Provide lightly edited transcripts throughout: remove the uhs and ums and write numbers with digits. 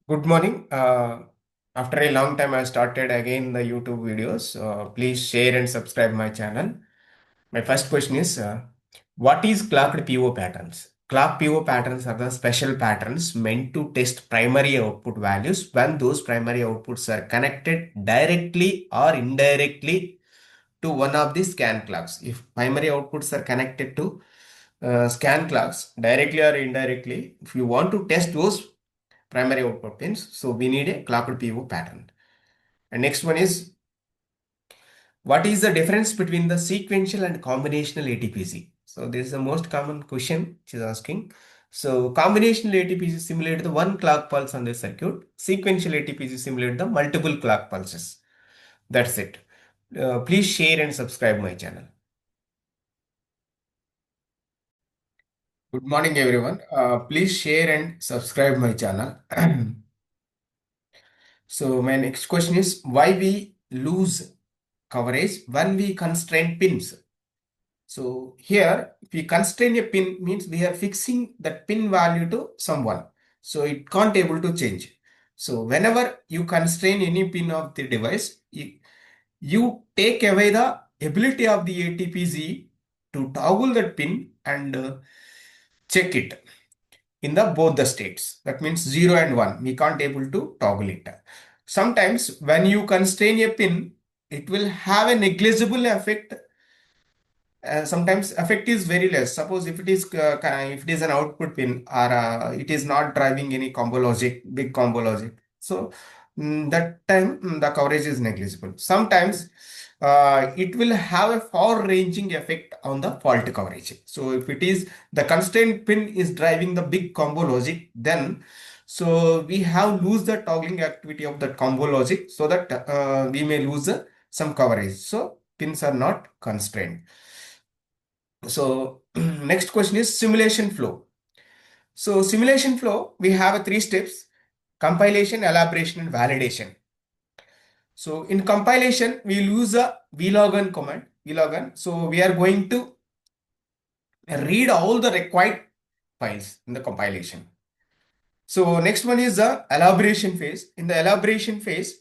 Good morning. After a long time, I started again the YouTube videos. Please share and subscribe my channel. My first question is, what is clocked PO patterns? Clock PO patterns are the special patterns meant to test primary output values when those primary outputs are connected directly or indirectly to one of the scan clocks. If primary outputs are connected to scan clocks directly or indirectly, if you want to test those primary output pins. So we need a clocked PO pattern. And next one is, what is the difference between the sequential and combinational ATPC? So this is the most common question which is asking. So combinational ATPC simulate the one clock pulse on the circuit. Sequential ATPC simulate the multiple clock pulses. That's it. Please share and subscribe my channel. Good morning, everyone. Please share and subscribe my channel. So my next question is, why we lose coverage when we constrain pins? So here, if we constrain a pin, means we are fixing that pin value to someone. So it can't able to change. So whenever you constrain any pin of the device, you take away the ability of the ATPG to toggle that pin and check it in the both the states. That means 0 and 1. We can't able to toggle it. Sometimes when you constrain a pin, it will have a negligible effect. Sometimes effect is very less. Suppose if it is an output pin, or it is not driving any combo logic, big combo logic. So that time the coverage is negligible. Sometimes it will have a far ranging effect on the fault coverage. So if it is the constraint pin is driving the big combo logic, then so we have lose the toggling activity of the combo logic, so that we may lose some coverage. So pins are not constrained. So next question is simulation flow. So simulation flow, we have three steps: compilation, elaboration, and validation. So in compilation, we use a vlogin command, vlogin. So we are going to read all the required files in the compilation. So next one is the elaboration phase. In the elaboration phase,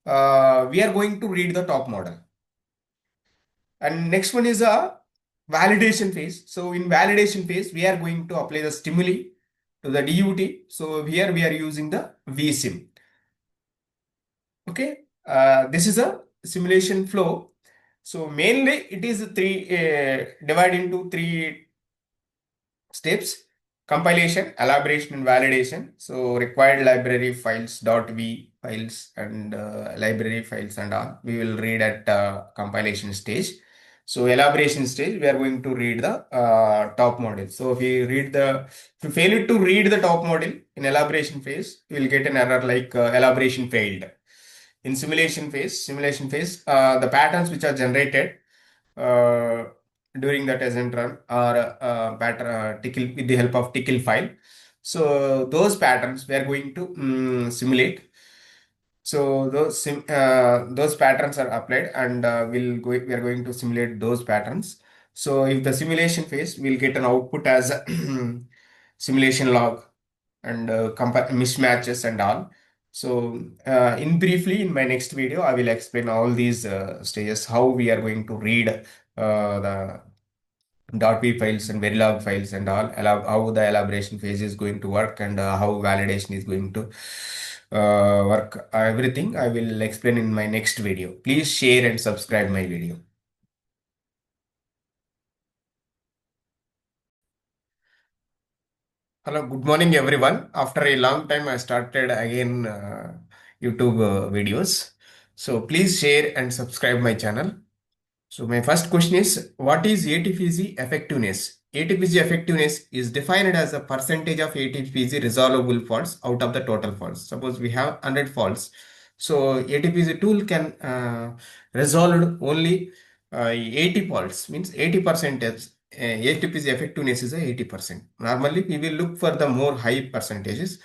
we are going to read the top model. And next one is a validation phase. So in validation phase, we are going to apply the stimuli to the DUT. So here we are using the vsim. Okay. This is a simulation flow. So mainly it is divided into three steps: compilation, elaboration, and validation. So required library files .v files and library files and all we will read at compilation stage. So elaboration stage, we are going to read the top model. So if you fail to read the top model in elaboration phase, you will get an error like elaboration failed. In simulation phase, the patterns which are generated uh, during the test run are tickle with the help of tickle file. So those patterns we are going to simulate. So those patterns are applied, and we are going to simulate those patterns. So if the simulation phase, we'll get an output as a simulation log and mismatches and all. So in briefly, in my next video, I will explain all these stages, how we are going to read the .p files and Verilog files and all, how the elaboration phase is going to work, and how validation is going to work. Everything I will explain in my next video. Please share and subscribe my video. Hello, good morning everyone. After a long time, I started again YouTube videos. So please share and subscribe my channel. So my first question is, what is ATPG effectiveness? ATPG effectiveness is defined as a percentage of ATPG resolvable faults out of the total faults. Suppose we have 100 faults. So ATPG tool can resolve only 80 faults, means 80%. ATPG effectiveness is a 80%. Normally we will look for the more high percentages.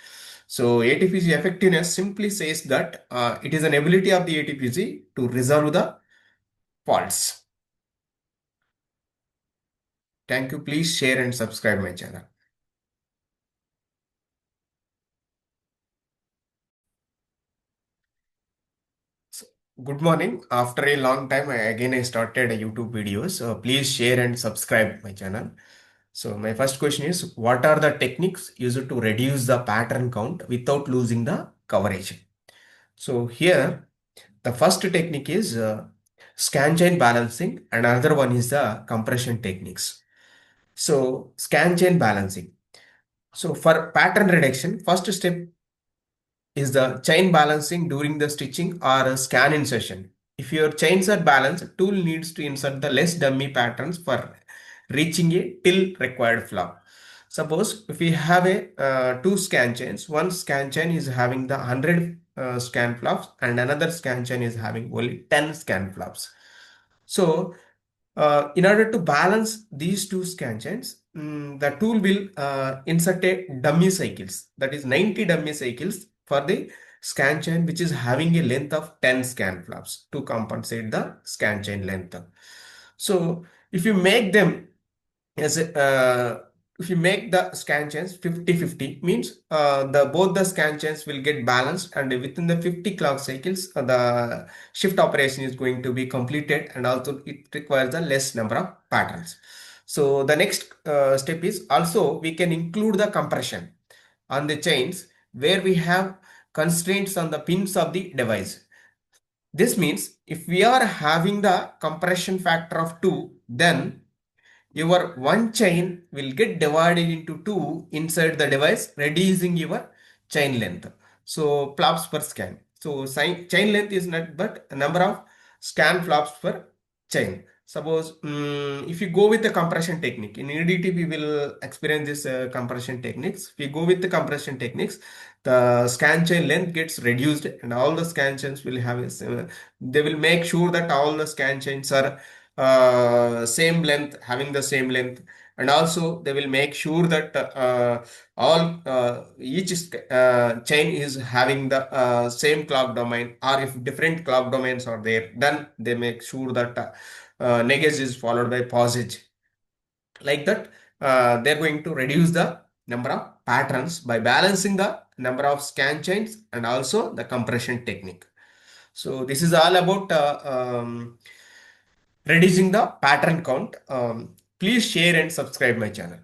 So ATPG effectiveness simply says that it is an ability of the ATPG to resolve the faults. Thank you. Please share and subscribe my channel. Good morning. After a long time, I started a YouTube videos. Please share and subscribe my channel. So my first question is, what are the techniques used to reduce the pattern count without losing the coverage? So here, the first technique is scan chain balancing, and another one is the compression techniques. So scan chain balancing. So for pattern reduction, first step is the chain balancing during the stitching or a scan insertion. If your chains are balanced, tool needs to insert the less dummy patterns for reaching a till required flap. Suppose if we have a two scan chains, one scan chain is having the 100 scan flaps and another scan chain is having only 10 scan flaps. So in order to balance these two scan chains, the tool will insert a dummy cycles, that is 90 dummy cycles for the scan chain which is having a length of 10 scan flaps to compensate the scan chain length. So if you make them as a, if you make the scan chains 50-50 means the both the scan chains will get balanced, and within the 50 clock cycles the shift operation is going to be completed, and also it requires a less number of patterns. So the next step is also we can include the compression on the chains where we have constraints on the pins of the device. This means if we are having the compression factor of 2, then your one chain will get divided into two inside the device, reducing your chain length. So flops per scan. So chain length is not but a number of scan flops per chain. Suppose if you go with the compression technique, in EDT we will experience this compression techniques. If we go with the compression techniques, the scan chain length gets reduced and all the scan chains will have they will make sure that all the scan chains are same length, having the same length, and also they will make sure that all each chain is having the same clock domain, or if different clock domains are there, then they make sure that negage is followed by posage. Like that, they're going to reduce the number of patterns by balancing the number of scan chains and also the compression technique. So this is all about reducing the pattern count. Please share and subscribe my channel.